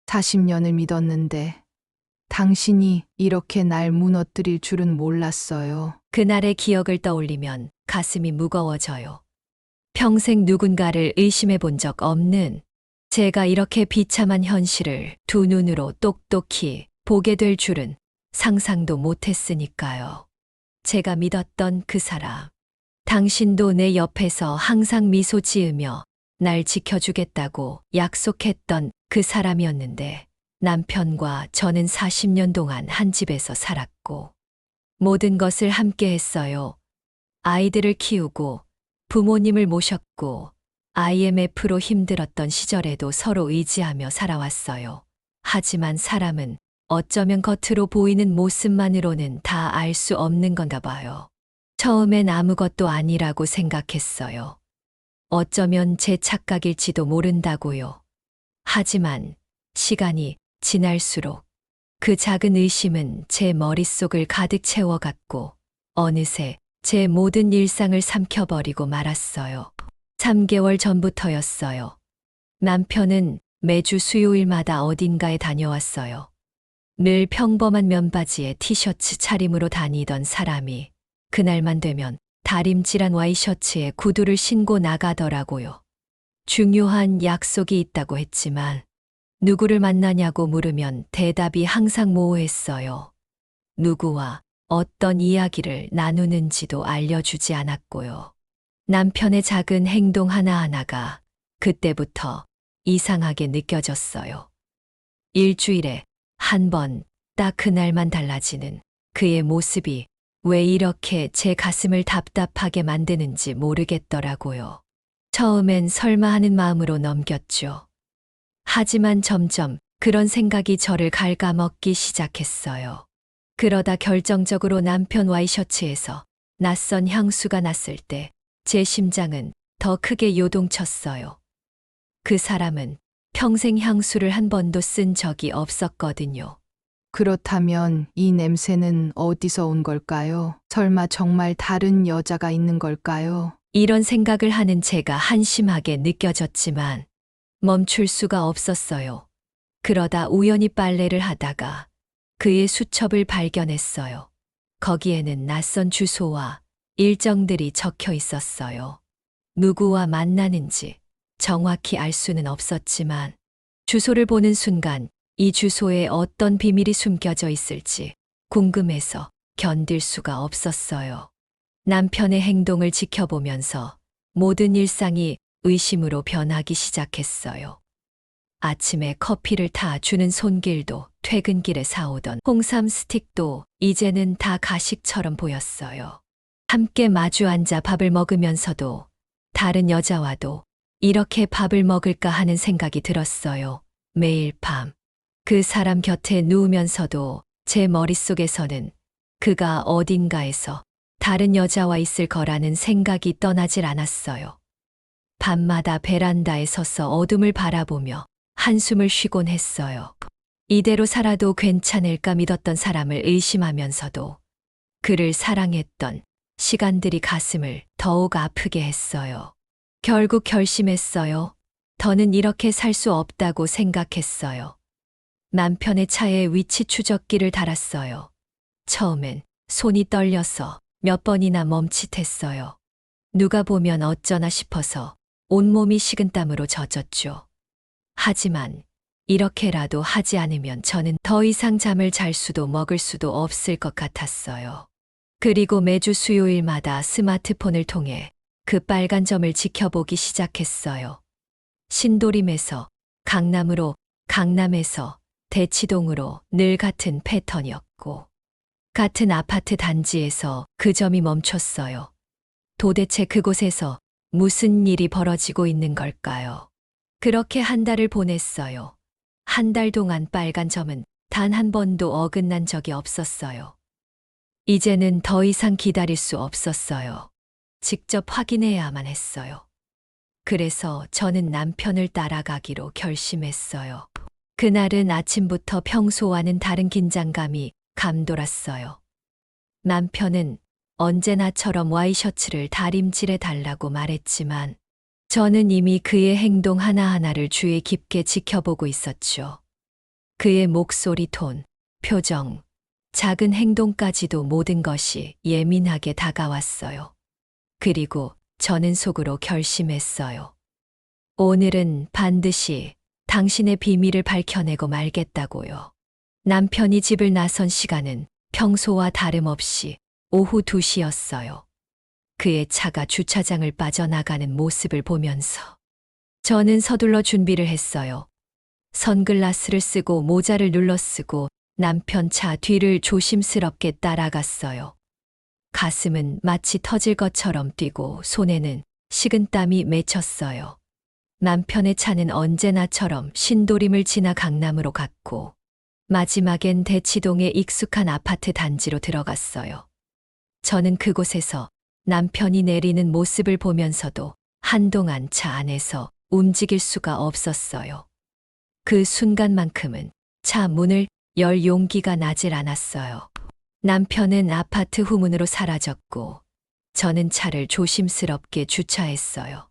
40년을 믿었는데 당신이 이렇게 날 무너뜨릴 줄은 몰랐어요. 그날의 기억을 떠올리면 가슴이 무거워져요. 평생 누군가를 의심해 본 적 없는 제가 이렇게 비참한 현실을 두 눈으로 똑똑히 보게 될 줄은 상상도 못했으니까요. 제가 믿었던 그 사람. 당신도 내 옆에서 항상 미소 지으며 날 지켜주겠다고 약속했던 그 사람이었는데 남편과 저는 40년 동안 한 집에서 살았고 모든 것을 함께 했어요. 아이들을 키우고 부모님을 모셨고 IMF로 힘들었던 시절에도 서로 의지하며 살아왔어요. 하지만 사람은 어쩌면 겉으로 보이는 모습만으로는 다 알 수 없는 건가 봐요. 처음엔 아무것도 아니라고 생각했어요. 어쩌면 제 착각일지도 모른다고요. 하지만 시간이 지날수록 그 작은 의심은 제 머릿속을 가득 채워갔고 어느새 제 모든 일상을 삼켜버리고 말았어요. 3개월 전부터였어요. 남편은 매주 수요일마다 어딘가에 다녀왔어요. 늘 평범한 면바지에 티셔츠 차림으로 다니던 사람이 그날만 되면 다림질한 와이셔츠에 구두를 신고 나가더라고요. 중요한 약속이 있다고 했지만 누구를 만나냐고 물으면 대답이 항상 모호했어요. 누구와 어떤 이야기를 나누는지도 알려주지 않았고요. 남편의 작은 행동 하나하나가 그때부터 이상하게 느껴졌어요. 일주일에 한 번, 딱 그날만 달라지는 그의 모습이 왜 이렇게 제 가슴을 답답하게 만드는지 모르겠더라고요. 처음엔 설마 하는 마음으로 넘겼죠. 하지만 점점 그런 생각이 저를 갉아먹기 시작했어요. 그러다 결정적으로 남편 와이셔츠에서 낯선 향수가 났을 때 제 심장은 더 크게 요동쳤어요. 그 사람은 평생 향수를 한 번도 쓴 적이 없었거든요. 그렇다면 이 냄새는 어디서 온 걸까요? 설마 정말 다른 여자가 있는 걸까요? 이런 생각을 하는 제가 한심하게 느껴졌지만 멈출 수가 없었어요. 그러다 우연히 빨래를 하다가 그의 수첩을 발견했어요. 거기에는 낯선 주소와 일정들이 적혀 있었어요. 누구와 만나는지 정확히 알 수는 없었지만 주소를 보는 순간 이 주소에 어떤 비밀이 숨겨져 있을지 궁금해서 견딜 수가 없었어요. 남편의 행동을 지켜보면서 모든 일상이 의심으로 변하기 시작했어요. 아침에 커피를 타주는 손길도 퇴근길에 사오던 홍삼 스틱도 이제는 다 가식처럼 보였어요. 함께 마주 앉아 밥을 먹으면서도 다른 여자와도 이렇게 밥을 먹을까 하는 생각이 들었어요. 매일 밤 그 사람 곁에 누우면서도 제 머릿속에서는 그가 어딘가에서 다른 여자와 있을 거라는 생각이 떠나질 않았어요. 밤마다 베란다에 서서 어둠을 바라보며 한숨을 쉬곤 했어요. 이대로 살아도 괜찮을까 믿었던 사람을 의심하면서도 그를 사랑했던 시간들이 가슴을 더욱 아프게 했어요. 결국 결심했어요. 더는 이렇게 살 수 없다고 생각했어요. 남편의 차에 위치 추적기를 달았어요. 처음엔 손이 떨려서 몇 번이나 멈칫했어요. 누가 보면 어쩌나 싶어서 온몸이 식은땀으로 젖었죠. 하지만 이렇게라도 하지 않으면 저는 더 이상 잠을 잘 수도 먹을 수도 없을 것 같았어요. 그리고 매주 수요일마다 스마트폰을 통해 그 빨간 점을 지켜보기 시작했어요. 신도림에서 강남으로, 강남에서 대치동으로 늘 같은 패턴이었고 같은 아파트 단지에서 그 점이 멈췄어요. 도대체 그곳에서 무슨 일이 벌어지고 있는 걸까요? 그렇게 한 달을 보냈어요. 한 달 동안 빨간 점은 단 한 번도 어긋난 적이 없었어요. 이제는 더 이상 기다릴 수 없었어요. 직접 확인해야만 했어요. 그래서 저는 남편을 따라가기로 결심했어요. 그날은 아침부터 평소와는 다른 긴장감이 감돌았어요. 남편은 언제나처럼 와이셔츠를 다림질해 달라고 말했지만 저는 이미 그의 행동 하나하나를 주의 깊게 지켜보고 있었죠. 그의 목소리 톤, 표정, 작은 행동까지도 모든 것이 예민하게 다가왔어요. 그리고 저는 속으로 결심했어요. 오늘은 반드시 당신의 비밀을 밝혀내고 말겠다고요. 남편이 집을 나선 시간은 평소와 다름없이 오후 2시였어요. 그의 차가 주차장을 빠져나가는 모습을 보면서 저는 서둘러 준비를 했어요. 선글라스를 쓰고 모자를 눌러쓰고 남편 차 뒤를 조심스럽게 따라갔어요. 가슴은 마치 터질 것처럼 뛰고 손에는 식은땀이 맺혔어요. 남편의 차는 언제나처럼 신도림을 지나 강남으로 갔고 마지막엔 대치동의 익숙한 아파트 단지로 들어갔어요. 저는 그곳에서 남편이 내리는 모습을 보면서도 한동안 차 안에서 움직일 수가 없었어요. 그 순간만큼은 차 문을 열 용기가 나질 않았어요. 남편은 아파트 후문으로 사라졌고 저는 차를 조심스럽게 주차했어요.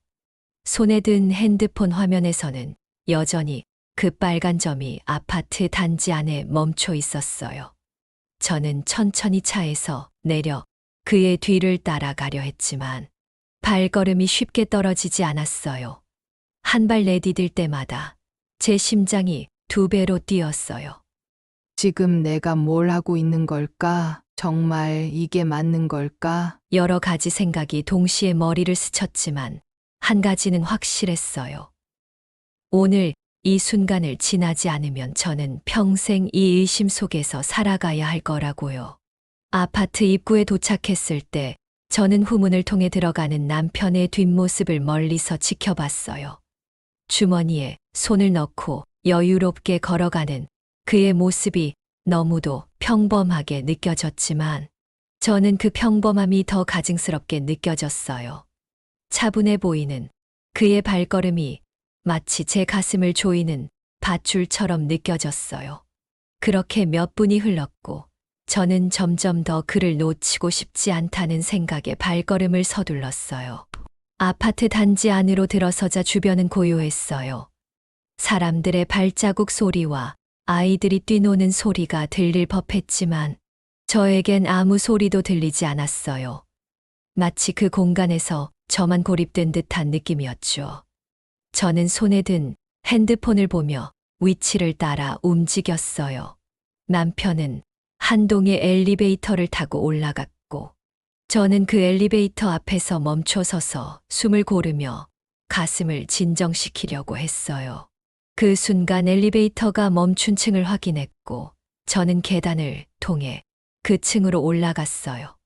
손에 든 핸드폰 화면에서는 여전히 그 빨간 점이 아파트 단지 안에 멈춰 있었어요. 저는 천천히 차에서 내려 그의 뒤를 따라가려 했지만 발걸음이 쉽게 떨어지지 않았어요. 한 발 내디딜 때마다 제 심장이 2배로 뛰었어요. 지금 내가 뭘 하고 있는 걸까? 정말 이게 맞는 걸까? 여러 가지 생각이 동시에 머리를 스쳤지만 한 가지는 확실했어요. 오늘 이 순간을 지나지 않으면 저는 평생 이 의심 속에서 살아가야 할 거라고요. 아파트 입구에 도착했을 때 저는 후문을 통해 들어가는 남편의 뒷모습을 멀리서 지켜봤어요. 주머니에 손을 넣고 여유롭게 걸어가는 그의 모습이 너무도 평범하게 느껴졌지만 저는 그 평범함이 더 가증스럽게 느껴졌어요. 차분해 보이는 그의 발걸음이 마치 제 가슴을 조이는 밧줄처럼 느껴졌어요. 그렇게 몇 분이 흘렀고 저는 점점 더 그를 놓치고 싶지 않다는 생각에 발걸음을 서둘렀어요. 아파트 단지 안으로 들어서자 주변은 고요했어요. 사람들의 발자국 소리와 아이들이 뛰노는 소리가 들릴 법했지만 저에겐 아무 소리도 들리지 않았어요. 마치 그 공간에서 저만 고립된 듯한 느낌이었죠. 저는 손에 든 핸드폰을 보며 위치를 따라 움직였어요. 남편은 한 동의 엘리베이터를 타고 올라갔고 저는 그 엘리베이터 앞에서 멈춰 서서 숨을 고르며 가슴을 진정시키려고 했어요. 그 순간 엘리베이터가 멈춘 층을 확인했고 저는 계단을 통해 그 층으로 올라갔어요.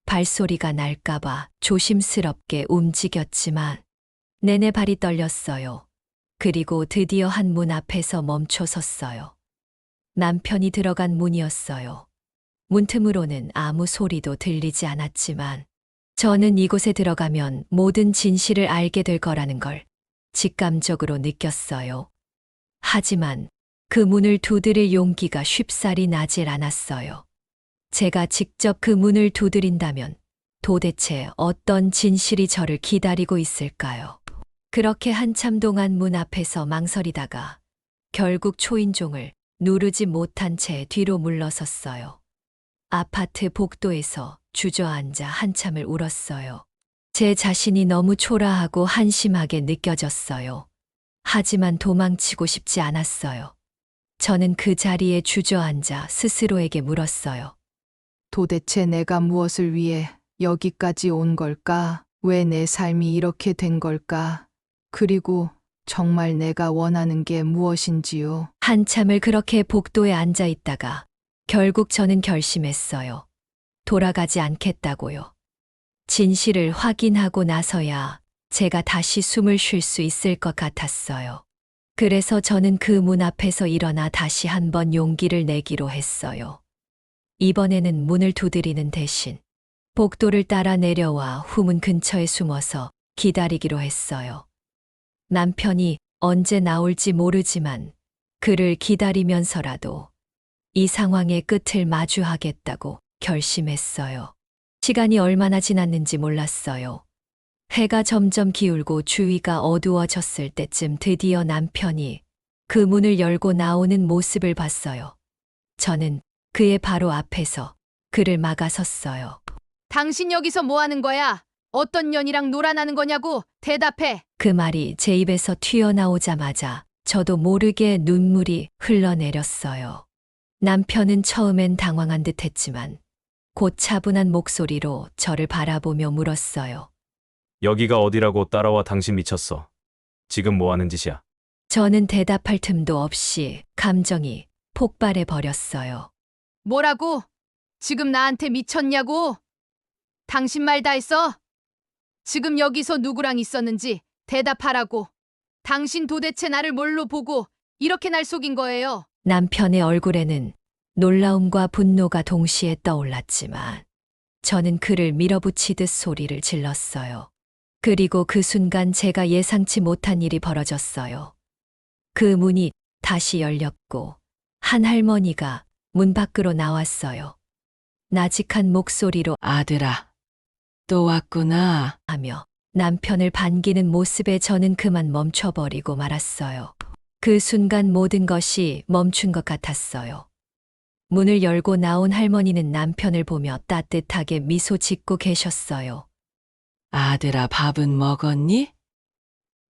발소리가 날까봐 조심스럽게 움직였지만 내내 발이 떨렸어요. 그리고 드디어 한 문 앞에서 멈춰 섰어요. 남편이 들어간 문이었어요. 문틈으로는 아무 소리도 들리지 않았지만 저는 이곳에 들어가면 모든 진실을 알게 될 거라는 걸 직감적으로 느꼈어요. 하지만 그 문을 두드릴 용기가 쉽사리 나질 않았어요. 제가 직접 그 문을 두드린다면 도대체 어떤 진실이 저를 기다리고 있을까요? 그렇게 한참 동안 문 앞에서 망설이다가 결국 초인종을 누르지 못한 채 뒤로 물러섰어요. 아파트 복도에서 주저앉아 한참을 울었어요. 제 자신이 너무 초라하고 한심하게 느껴졌어요. 하지만 도망치고 싶지 않았어요. 저는 그 자리에 주저앉아 스스로에게 물었어요. 도대체 내가 무엇을 위해 여기까지 온 걸까? 왜 내 삶이 이렇게 된 걸까? 그리고 정말 내가 원하는 게 무엇인지요? 한참을 그렇게 복도에 앉아 있다가 결국 저는 결심했어요. 돌아가지 않겠다고요. 진실을 확인하고 나서야 제가 다시 숨을 쉴 수 있을 것 같았어요. 그래서 저는 그 문 앞에서 일어나 다시 한번 용기를 내기로 했어요. 이번에는 문을 두드리는 대신 복도를 따라 내려와 후문 근처에 숨어서 기다리기로 했어요. 남편이 언제 나올지 모르지만 그를 기다리면서라도 이 상황의 끝을 마주하겠다고 결심했어요. 시간이 얼마나 지났는지 몰랐어요. 해가 점점 기울고 주위가 어두워졌을 때쯤 드디어 남편이 그 문을 열고 나오는 모습을 봤어요. 저는 그의 바로 앞에서 그를 막아섰어요. 당신 여기서 뭐 하는 거야? 어떤 년이랑 놀아나는 거냐고 대답해. 그 말이 제 입에서 튀어나오자마자 저도 모르게 눈물이 흘러내렸어요. 남편은 처음엔 당황한 듯 했지만 곧 차분한 목소리로 저를 바라보며 물었어요. 여기가 어디라고 따라와 당신 미쳤어. 지금 뭐 하는 짓이야? 저는 대답할 틈도 없이 감정이 폭발해 버렸어요. 뭐라고? 지금 나한테 미쳤냐고? 당신 말 다 했어? 지금 여기서 누구랑 있었는지 대답하라고. 당신 도대체 나를 뭘로 보고 이렇게 날 속인 거예요? 남편의 얼굴에는 놀라움과 분노가 동시에 떠올랐지만 저는 그를 밀어붙이듯 소리를 질렀어요. 그리고 그 순간 제가 예상치 못한 일이 벌어졌어요. 그 문이 다시 열렸고 한 할머니가 문 밖으로 나왔어요. 나직한 목소리로 아들아, 또 왔구나. 하며 남편을 반기는 모습에 저는 그만 멈춰버리고 말았어요. 그 순간 모든 것이 멈춘 것 같았어요. 문을 열고 나온 할머니는 남편을 보며 따뜻하게 미소 짓고 계셨어요. 아들아, 밥은 먹었니?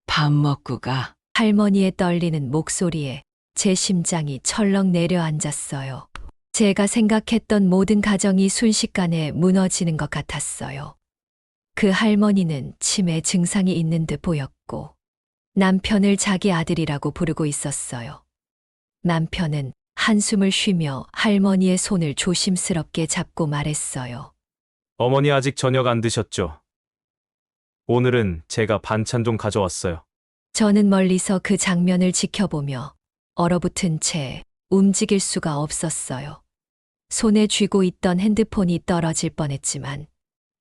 밥 먹고 가. 할머니의 떨리는 목소리에 제 심장이 철렁 내려앉았어요. 제가 생각했던 모든 가정이 순식간에 무너지는 것 같았어요. 그 할머니는 치매 증상이 있는 듯 보였고 남편을 자기 아들이라고 부르고 있었어요. 남편은 한숨을 쉬며 할머니의 손을 조심스럽게 잡고 말했어요. 어머니 아직 저녁 안 드셨죠? 오늘은 제가 반찬 좀 가져왔어요. 저는 멀리서 그 장면을 지켜보며 얼어붙은 채 움직일 수가 없었어요. 손에 쥐고 있던 핸드폰이 떨어질 뻔했지만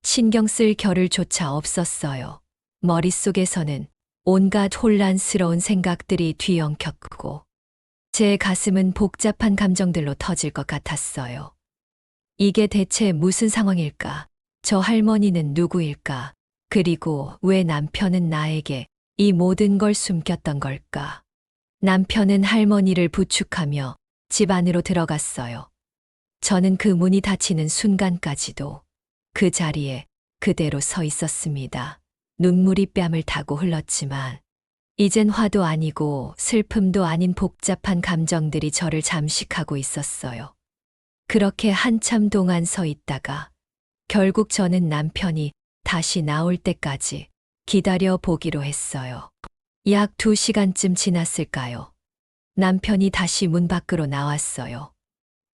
신경 쓸 겨를조차 없었어요. 머릿속에서는 온갖 혼란스러운 생각들이 뒤엉켰고 제 가슴은 복잡한 감정들로 터질 것 같았어요. 이게 대체 무슨 상황일까? 저 할머니는 누구일까? 그리고 왜 남편은 나에게 이 모든 걸 숨겼던 걸까? 남편은 할머니를 부축하며 집 안으로 들어갔어요. 저는 그 문이 닫히는 순간까지도 그 자리에 그대로 서 있었습니다. 눈물이 뺨을 타고 흘렀지만 이젠 화도 아니고 슬픔도 아닌 복잡한 감정들이 저를 잠식하고 있었어요. 그렇게 한참 동안 서 있다가 결국 저는 남편이 다시 나올 때까지 기다려 보기로 했어요. 약 2시간쯤 지났을까요? 남편이 다시 문 밖으로 나왔어요.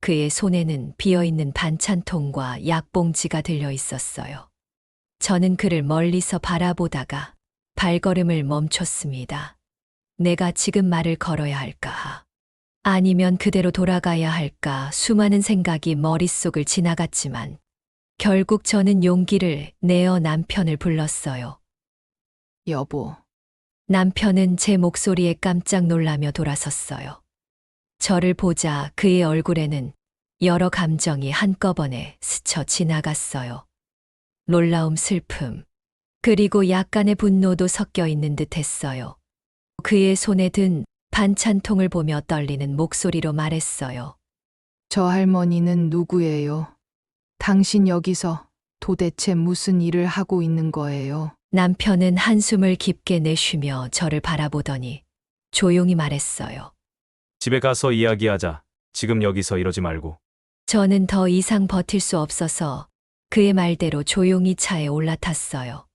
그의 손에는 비어있는 반찬통과 약봉지가 들려 있었어요. 저는 그를 멀리서 바라보다가 발걸음을 멈췄습니다. 내가 지금 말을 걸어야 할까? 아니면 그대로 돌아가야 할까? 수많은 생각이 머릿속을 지나갔지만 결국 저는 용기를 내어 남편을 불렀어요. 여보, 남편은 제 목소리에 깜짝 놀라며 돌아섰어요. 저를 보자 그의 얼굴에는 여러 감정이 한꺼번에 스쳐 지나갔어요. 놀라움, 슬픔, 그리고 약간의 분노도 섞여 있는 듯 했어요. 그의 손에 든 반찬통을 보며 떨리는 목소리로 말했어요. 저 할머니는 누구예요? 당신 여기서 도대체 무슨 일을 하고 있는 거예요? 남편은 한숨을 깊게 내쉬며 저를 바라보더니 조용히 말했어요. 집에 가서 이야기하자. 지금 여기서 이러지 말고. 저는 더 이상 버틸 수 없어서 그의 말대로 조용히 차에 올라탔어요.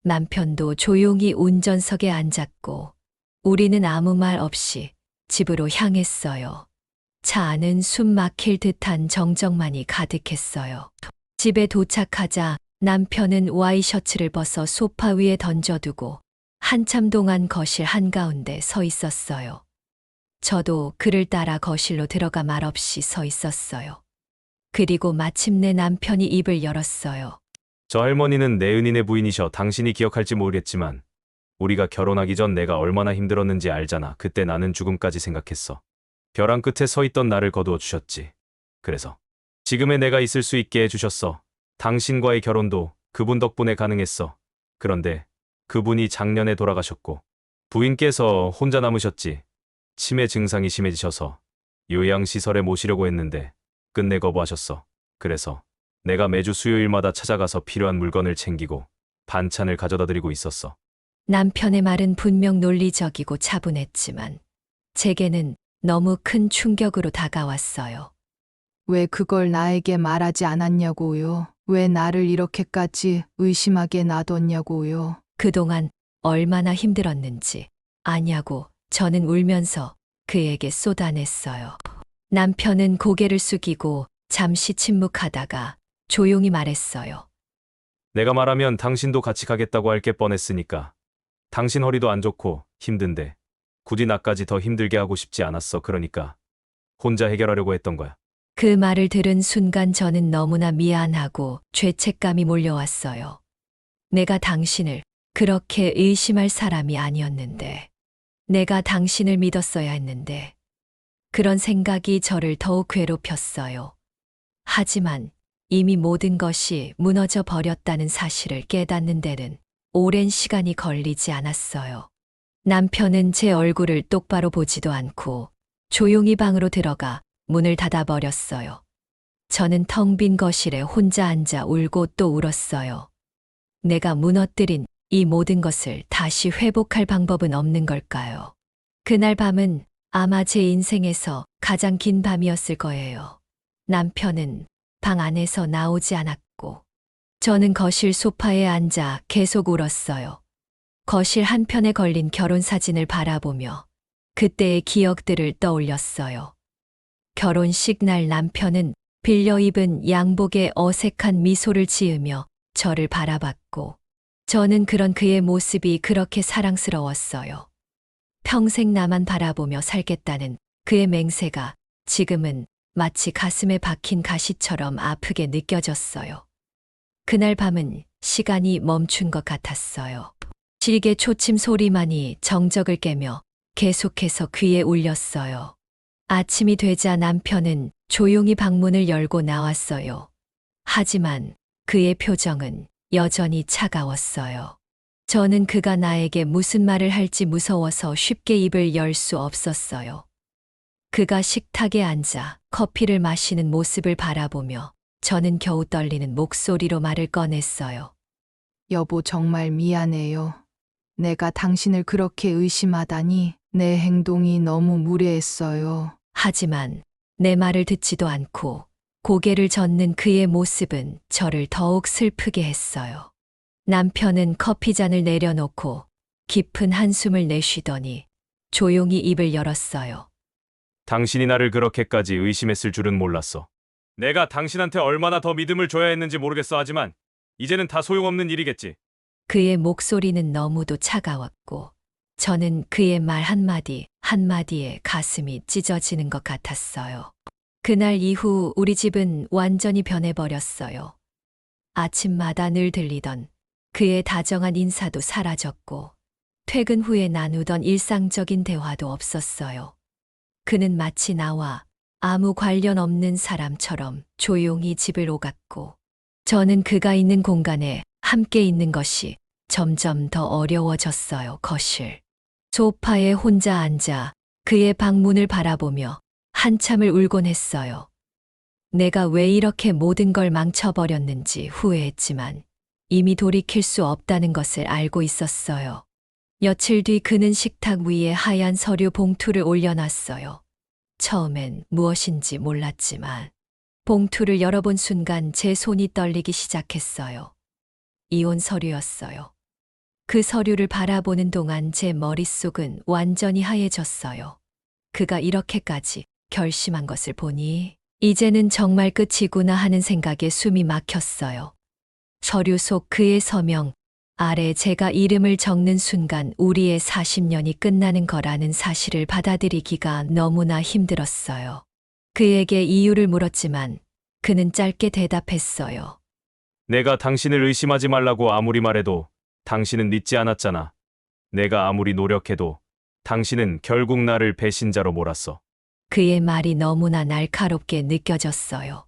남편도 조용히 운전석에 앉았고 우리는 아무 말 없이 집으로 향했어요. 차 안은 숨 막힐 듯한 정적만이 가득했어요. 집에 도착하자 남편은 와이셔츠를 벗어 소파 위에 던져두고 한참 동안 거실 한가운데 서 있었어요. 저도 그를 따라 거실로 들어가 말없이 서 있었어요. 그리고 마침내 남편이 입을 열었어요. 저 할머니는 내 은인의 부인이셔. 당신이 기억할지 모르겠지만 우리가 결혼하기 전 내가 얼마나 힘들었는지 알잖아. 그때 나는 죽음까지 생각했어. 벼랑 끝에 서 있던 나를 거두어 주셨지. 그래서 지금의 내가 있을 수 있게 해주셨어. 당신과의 결혼도 그분 덕분에 가능했어. 그런데 그분이 작년에 돌아가셨고 부인께서 혼자 남으셨지. 치매 증상이 심해지셔서 요양시설에 모시려고 했는데 끝내 거부하셨어. 그래서 내가 매주 수요일마다 찾아가서 필요한 물건을 챙기고 반찬을 가져다 드리고 있었어. 남편의 말은 분명 논리적이고 차분했지만 제게는 너무 큰 충격으로 다가왔어요. 왜 그걸 나에게 말하지 않았냐고요? 왜 나를 이렇게까지 의심하게 놔뒀냐고요? 그동안 얼마나 힘들었는지 아냐고 저는 울면서 그에게 쏟아냈어요. 남편은 고개를 숙이고 잠시 침묵하다가 조용히 말했어요. 내가 말하면 당신도 같이 가겠다고 할 게 뻔했으니까. 당신 허리도 안 좋고 힘든데 굳이 나까지 더 힘들게 하고 싶지 않았어. 그러니까 혼자 해결하려고 했던 거야. 그 말을 들은 순간 저는 너무나 미안하고 죄책감이 몰려왔어요. 내가 당신을 그렇게 의심할 사람이 아니었는데, 내가 당신을 믿었어야 했는데, 그런 생각이 저를 더욱 괴롭혔어요. 하지만 이미 모든 것이 무너져 버렸다는 사실을 깨닫는 데는 오랜 시간이 걸리지 않았어요. 남편은 제 얼굴을 똑바로 보지도 않고 조용히 방으로 들어가 문을 닫아버렸어요. 저는 텅 빈 거실에 혼자 앉아 울고 또 울었어요. 내가 무너뜨린 이 모든 것을 다시 회복할 방법은 없는 걸까요? 그날 밤은 아마 제 인생에서 가장 긴 밤이었을 거예요. 남편은 방 안에서 나오지 않았고, 저는 거실 소파에 앉아 계속 울었어요. 거실 한편에 걸린 결혼 사진을 바라보며 그때의 기억들을 떠올렸어요. 결혼식 날 남편은 빌려 입은 양복에 어색한 미소를 지으며 저를 바라봤고, 저는 그런 그의 모습이 그렇게 사랑스러웠어요. 평생 나만 바라보며 살겠다는 그의 맹세가 지금은 마치 가슴에 박힌 가시처럼 아프게 느껴졌어요. 그날 밤은 시간이 멈춘 것 같았어요. 시계 초침 소리만이 정적을 깨며 계속해서 귀에 울렸어요. 아침이 되자 남편은 조용히 방문을 열고 나왔어요. 하지만 그의 표정은 여전히 차가웠어요. 저는 그가 나에게 무슨 말을 할지 무서워서 쉽게 입을 열 수 없었어요. 그가 식탁에 앉아 커피를 마시는 모습을 바라보며 저는 겨우 떨리는 목소리로 말을 꺼냈어요. 여보, 정말 미안해요. 내가 당신을 그렇게 의심하다니 내 행동이 너무 무례했어요. 하지만 내 말을 듣지도 않고 고개를 젓는 그의 모습은 저를 더욱 슬프게 했어요. 남편은 커피잔을 내려놓고 깊은 한숨을 내쉬더니 조용히 입을 열었어요. 당신이 나를 그렇게까지 의심했을 줄은 몰랐어. 내가 당신한테 얼마나 더 믿음을 줘야 했는지 모르겠어. 하지만 이제는 다 소용없는 일이겠지. 그의 목소리는 너무도 차가웠고 저는 그의 말 한마디 한마디에 가슴이 찢어지는 것 같았어요. 그날 이후 우리 집은 완전히 변해버렸어요. 아침마다 늘 들리던 그의 다정한 인사도 사라졌고 퇴근 후에 나누던 일상적인 대화도 없었어요. 그는 마치 나와 아무 관련 없는 사람처럼 조용히 집을 오갔고 저는 그가 있는 공간에 함께 있는 것이 점점 더 어려워졌어요. 거실. 소파에 혼자 앉아 그의 방문을 바라보며 한참을 울곤 했어요. 내가 왜 이렇게 모든 걸 망쳐버렸는지 후회했지만 이미 돌이킬 수 없다는 것을 알고 있었어요. 며칠 뒤 그는 식탁 위에 하얀 서류 봉투를 올려놨어요. 처음엔 무엇인지 몰랐지만 봉투를 열어본 순간 제 손이 떨리기 시작했어요. 이혼 서류였어요. 그 서류를 바라보는 동안 제 머릿속은 완전히 하얘졌어요. 그가 이렇게까지 결심한 것을 보니 이제는 정말 끝이구나 하는 생각에 숨이 막혔어요. 서류 속 그의 서명 아래 제가 이름을 적는 순간 우리의 40년이 끝나는 거라는 사실을 받아들이기가 너무나 힘들었어요. 그에게 이유를 물었지만 그는 짧게 대답했어요. 내가 당신을 의심하지 말라고 아무리 말해도 당신은 믿지 않았잖아. 내가 아무리 노력해도 당신은 결국 나를 배신자로 몰았어. 그의 말이 너무나 날카롭게 느껴졌어요.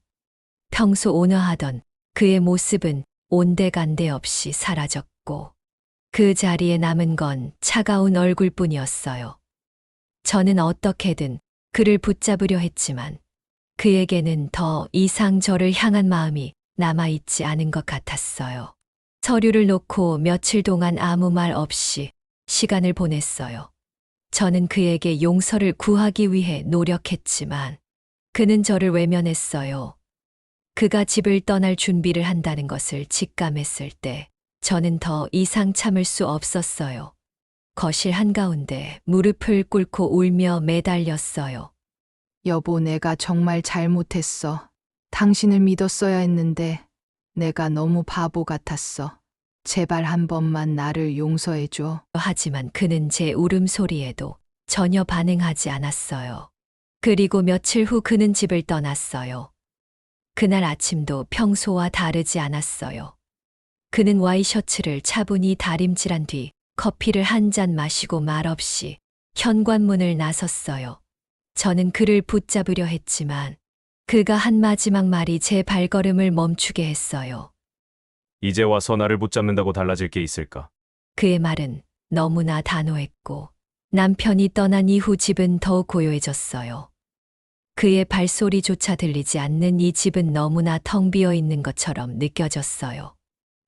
평소 온화하던 그의 모습은 온데간데 없이 사라졌고 그 자리에 남은 건 차가운 얼굴뿐이었어요. 저는 어떻게든 그를 붙잡으려 했지만 그에게는 더 이상 저를 향한 마음이 남아있지 않은 것 같았어요. 서류를 놓고 며칠 동안 아무 말 없이 시간을 보냈어요. 저는 그에게 용서를 구하기 위해 노력했지만 그는 저를 외면했어요. 그가 집을 떠날 준비를 한다는 것을 직감했을 때 저는 더 이상 참을 수 없었어요. 거실 한가운데 무릎을 꿇고 울며 매달렸어요. 여보, 내가 정말 잘못했어. 당신을 믿었어야 했는데 내가 너무 바보 같았어. 제발 한 번만 나를 용서해줘. 하지만 그는 제 울음소리에도 전혀 반응하지 않았어요. 그리고 며칠 후 그는 집을 떠났어요. 그날 아침도 평소와 다르지 않았어요. 그는 와이셔츠를 차분히 다림질한 뒤 커피를 한 잔 마시고 말없이 현관문을 나섰어요. 저는 그를 붙잡으려 했지만 그가 한 마지막 말이 제 발걸음을 멈추게 했어요. 이제 와서 나를 붙잡는다고 달라질 게 있을까? 그의 말은 너무나 단호했고 남편이 떠난 이후 집은 더욱 고요해졌어요. 그의 발소리조차 들리지 않는 이 집은 너무나 텅 비어 있는 것처럼 느껴졌어요.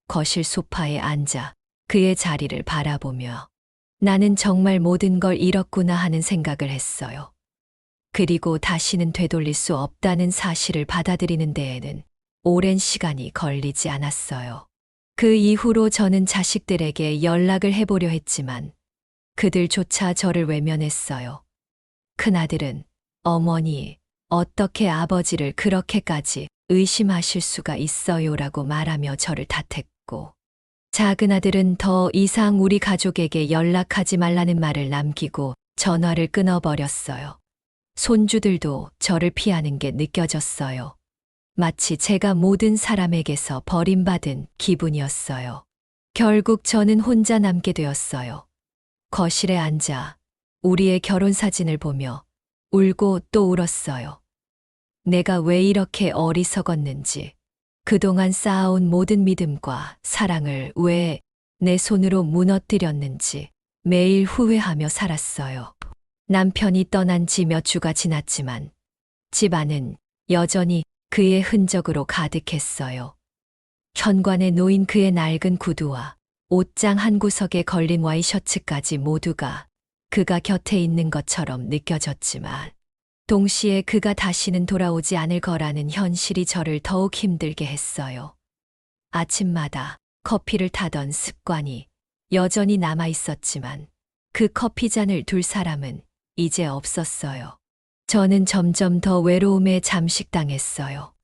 거실 소파에 앉아 그의 자리를 바라보며 나는 정말 모든 걸 잃었구나 하는 생각을 했어요. 그리고 다시는 되돌릴 수 없다는 사실을 받아들이는 데에는 오랜 시간이 걸리지 않았어요. 그 이후로 저는 자식들에게 연락을 해보려 했지만 그들조차 저를 외면했어요. 큰아들은 어머니, 어떻게 아버지를 그렇게까지 의심하실 수가 있어요라고 말하며 저를 탓했고, 작은아들은 더 이상 우리 가족에게 연락하지 말라는 말을 남기고 전화를 끊어버렸어요. 손주들도 저를 피하는 게 느껴졌어요. 마치 제가 모든 사람에게서 버림받은 기분이었어요. 결국 저는 혼자 남게 되었어요. 거실에 앉아 우리의 결혼 사진을 보며 울고 또 울었어요. 내가 왜 이렇게 어리석었는지, 그동안 쌓아온 모든 믿음과 사랑을 왜 내 손으로 무너뜨렸는지 매일 후회하며 살았어요. 남편이 떠난 지 몇 주가 지났지만 집 안은 여전히 그의 흔적으로 가득했어요. 현관에 놓인 그의 낡은 구두와 옷장 한 구석에 걸린 와이셔츠까지 모두가 그가 곁에 있는 것처럼 느껴졌지만 동시에 그가 다시는 돌아오지 않을 거라는 현실이 저를 더욱 힘들게 했어요. 아침마다 커피를 타던 습관이 여전히 남아 있었지만 그 커피잔을 둘 사람은 이제 없었어요. 저는 점점 더 외로움에 잠식당했어요.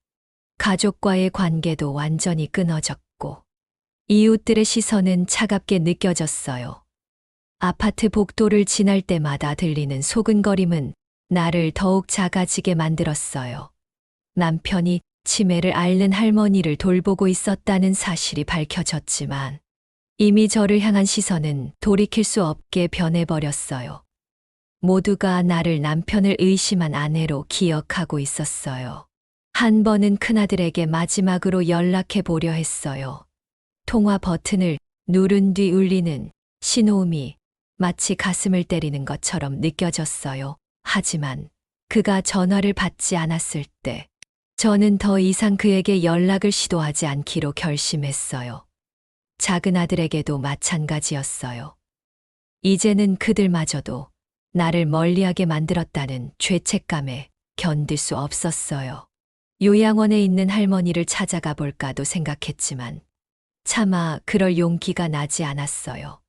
가족과의 관계도 완전히 끊어졌고 이웃들의 시선은 차갑게 느껴졌어요. 아파트 복도를 지날 때마다 들리는 소근거림은 나를 더욱 작아지게 만들었어요. 남편이 치매를 앓는 할머니를 돌보고 있었다는 사실이 밝혀졌지만 이미 저를 향한 시선은 돌이킬 수 없게 변해버렸어요. 모두가 나를 남편을 의심한 아내로 기억하고 있었어요. 한 번은 큰아들에게 마지막으로 연락해 보려 했어요. 통화 버튼을 누른 뒤 울리는 신호음이 마치 가슴을 때리는 것처럼 느껴졌어요. 하지만 그가 전화를 받지 않았을 때 저는 더 이상 그에게 연락을 시도하지 않기로 결심했어요. 작은 아들에게도 마찬가지였어요. 이제는 그들마저도 나를 멀리하게 만들었다는 죄책감에 견딜 수 없었어요. 요양원에 있는 할머니를 찾아가 볼까도 생각했지만 차마 그럴 용기가 나지 않았어요.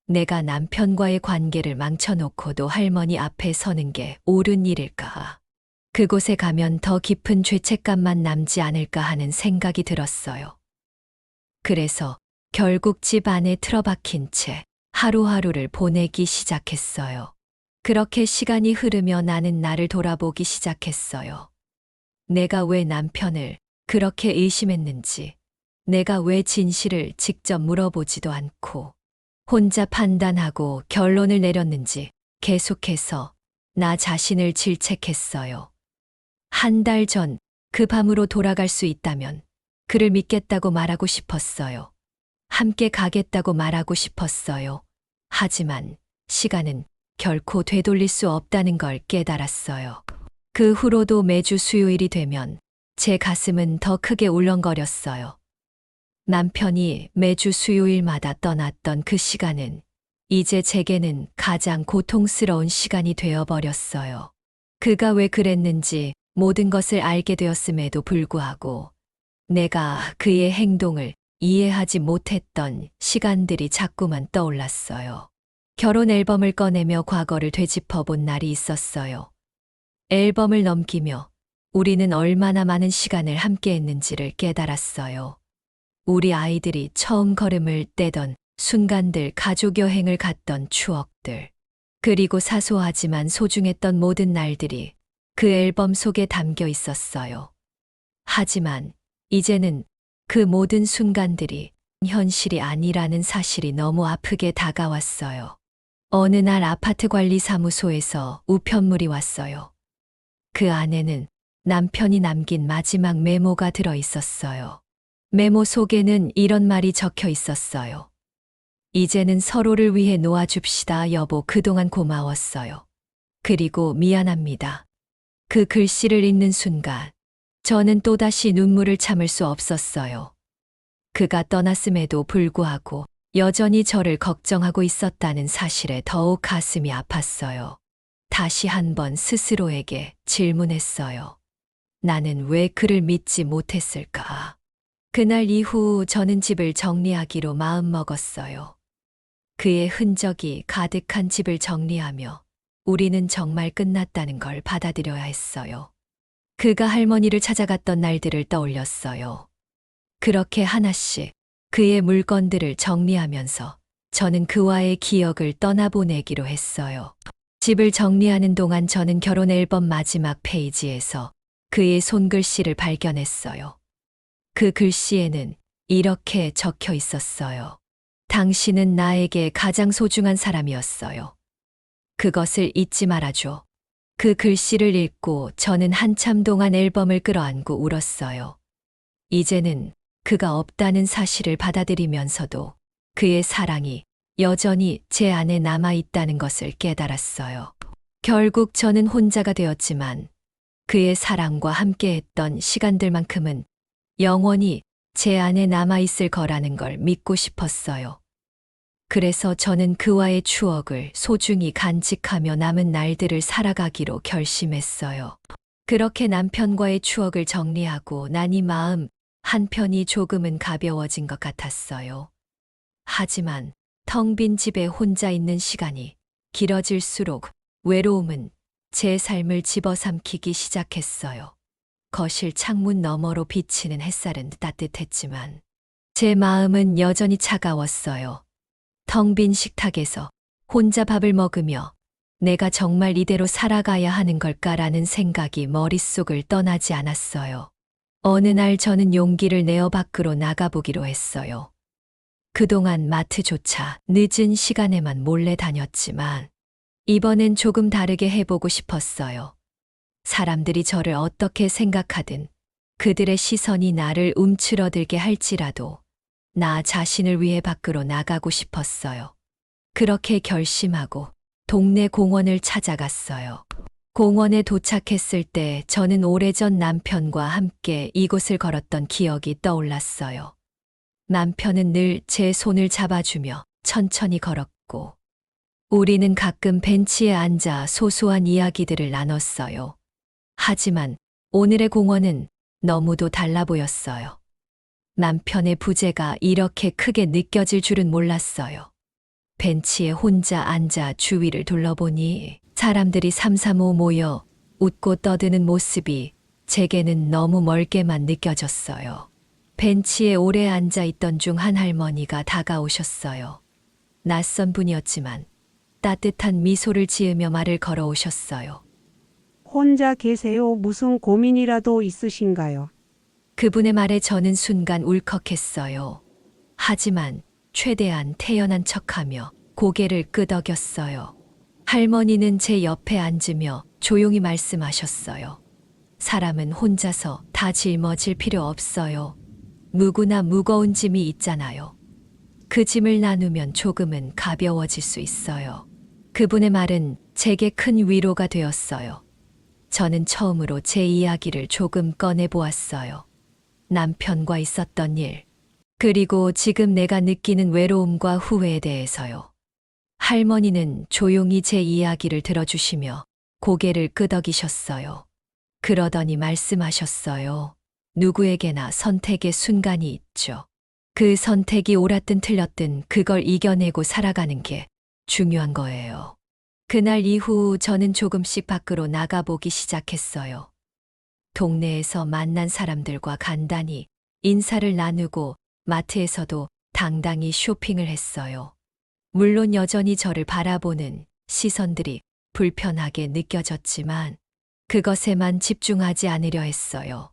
내가 남편과의 관계를 망쳐놓고도 할머니 앞에 서는 게 옳은 일일까? 그곳에 가면 더 깊은 죄책감만 남지 않을까 하는 생각이 들었어요. 그래서 결국 집 안에 틀어박힌 채 하루하루를 보내기 시작했어요. 그렇게 시간이 흐르며 나는 나를 돌아보기 시작했어요. 내가 왜 남편을 그렇게 의심했는지, 내가 왜 진실을 직접 물어보지도 않고 혼자 판단하고 결론을 내렸는지 계속해서 나 자신을 질책했어요. 한 달 전 그 밤으로 돌아갈 수 있다면 그를 믿겠다고 말하고 싶었어요. 함께 가겠다고 말하고 싶었어요. 하지만 시간은 결코 되돌릴 수 없다는 걸 깨달았어요. 그 후로도 매주 수요일이 되면 제 가슴은 더 크게 울렁거렸어요. 남편이 매주 수요일마다 떠났던 그 시간은 이제 제게는 가장 고통스러운 시간이 되어버렸어요. 그가 왜 그랬는지 모든 것을 알게 되었음에도 불구하고 내가 그의 행동을 이해하지 못했던 시간들이 자꾸만 떠올랐어요. 결혼 앨범을 꺼내며 과거를 되짚어 본 날이 있었어요. 앨범을 넘기며 우리는 얼마나 많은 시간을 함께 했는지를 깨달았어요. 우리 아이들이 처음 걸음을 떼던 순간들, 가족 여행을 갔던 추억들, 그리고 사소하지만 소중했던 모든 날들이 그 앨범 속에 담겨 있었어요. 하지만 이제는 그 모든 순간들이 현실이 아니라는 사실이 너무 아프게 다가왔어요. 어느 날 아파트 관리 사무소에서 우편물이 왔어요. 그 안에는 남편이 남긴 마지막 메모가 들어 있었어요. 메모 속에는 이런 말이 적혀 있었어요. 이제는 서로를 위해 놓아줍시다, 여보. 그동안 고마웠어요. 그리고 미안합니다. 그 글씨를 읽는 순간 저는 또다시 눈물을 참을 수 없었어요. 그가 떠났음에도 불구하고 여전히 저를 걱정하고 있었다는 사실에 더욱 가슴이 아팠어요. 다시 한번 스스로에게 질문했어요. 나는 왜 그를 믿지 못했을까? 그날 이후 저는 집을 정리하기로 마음먹었어요. 그의 흔적이 가득한 집을 정리하며 우리는 정말 끝났다는 걸 받아들여야 했어요. 그가 할머니를 찾아갔던 날들을 떠올렸어요. 그렇게 하나씩 그의 물건들을 정리하면서 저는 그와의 기억을 떠나보내기로 했어요. 집을 정리하는 동안 저는 결혼 앨범 마지막 페이지에서 그의 손글씨를 발견했어요. 그 글씨에는 이렇게 적혀 있었어요. 당신은 나에게 가장 소중한 사람이었어요. 그것을 잊지 말아줘. 그 글씨를 읽고 저는 한참 동안 앨범을 끌어안고 울었어요. 이제는 그가 없다는 사실을 받아들이면서도 그의 사랑이 여전히 제 안에 남아있다는 것을 깨달았어요. 결국 저는 혼자가 되었지만 그의 사랑과 함께했던 시간들만큼은 영원히 제 안에 남아있을 거라는 걸 믿고 싶었어요. 그래서 저는 그와의 추억을 소중히 간직하며 남은 날들을 살아가기로 결심했어요. 그렇게 남편과의 추억을 정리하고 나니 마음 한편이 조금은 가벼워진 것 같았어요. 하지만 텅 빈 집에 혼자 있는 시간이 길어질수록 외로움은 제 삶을 집어삼키기 시작했어요. 거실 창문 너머로 비치는 햇살은 따뜻했지만 제 마음은 여전히 차가웠어요. 텅 빈 식탁에서 혼자 밥을 먹으며 내가 정말 이대로 살아가야 하는 걸까라는 생각이 머릿속을 떠나지 않았어요. 어느 날 저는 용기를 내어 밖으로 나가보기로 했어요. 그동안 마트조차 늦은 시간에만 몰래 다녔지만 이번엔 조금 다르게 해보고 싶었어요. 사람들이 저를 어떻게 생각하든 그들의 시선이 나를 움츠러들게 할지라도 나 자신을 위해 밖으로 나가고 싶었어요. 그렇게 결심하고 동네 공원을 찾아갔어요. 공원에 도착했을 때 저는 오래전 남편과 함께 이곳을 걸었던 기억이 떠올랐어요. 남편은 늘 제 손을 잡아주며 천천히 걸었고 우리는 가끔 벤치에 앉아 소소한 이야기들을 나눴어요. 하지만 오늘의 공원은 너무도 달라 보였어요. 남편의 부재가 이렇게 크게 느껴질 줄은 몰랐어요. 벤치에 혼자 앉아 주위를 둘러보니 사람들이 삼삼오오 모여 웃고 떠드는 모습이 제게는 너무 멀게만 느껴졌어요. 벤치에 오래 앉아 있던 중 한 할머니가 다가오셨어요. 낯선 분이었지만 따뜻한 미소를 지으며 말을 걸어오셨어요. 혼자 계세요? 무슨 고민이라도 있으신가요? 그분의 말에 저는 순간 울컥했어요. 하지만 최대한 태연한 척하며 고개를 끄덕였어요. 할머니는 제 옆에 앉으며 조용히 말씀하셨어요. 사람은 혼자서 다 짊어질 필요 없어요. 누구나 무거운 짐이 있잖아요. 그 짐을 나누면 조금은 가벼워질 수 있어요. 그분의 말은 제게 큰 위로가 되었어요. 저는 처음으로 제 이야기를 조금 꺼내 보았어요. 남편과 있었던 일, 그리고 지금 내가 느끼는 외로움과 후회에 대해서요. 할머니는 조용히 제 이야기를 들어주시며 고개를 끄덕이셨어요. 그러더니 말씀하셨어요. 누구에게나 선택의 순간이 있죠. 그 선택이 옳았든 틀렸든 그걸 이겨내고 살아가는 게 중요한 거예요. 그날 이후 저는 조금씩 밖으로 나가보기 시작했어요. 동네에서 만난 사람들과 간단히 인사를 나누고 마트에서도 당당히 쇼핑을 했어요. 물론 여전히 저를 바라보는 시선들이 불편하게 느껴졌지만 그것에만 집중하지 않으려 했어요.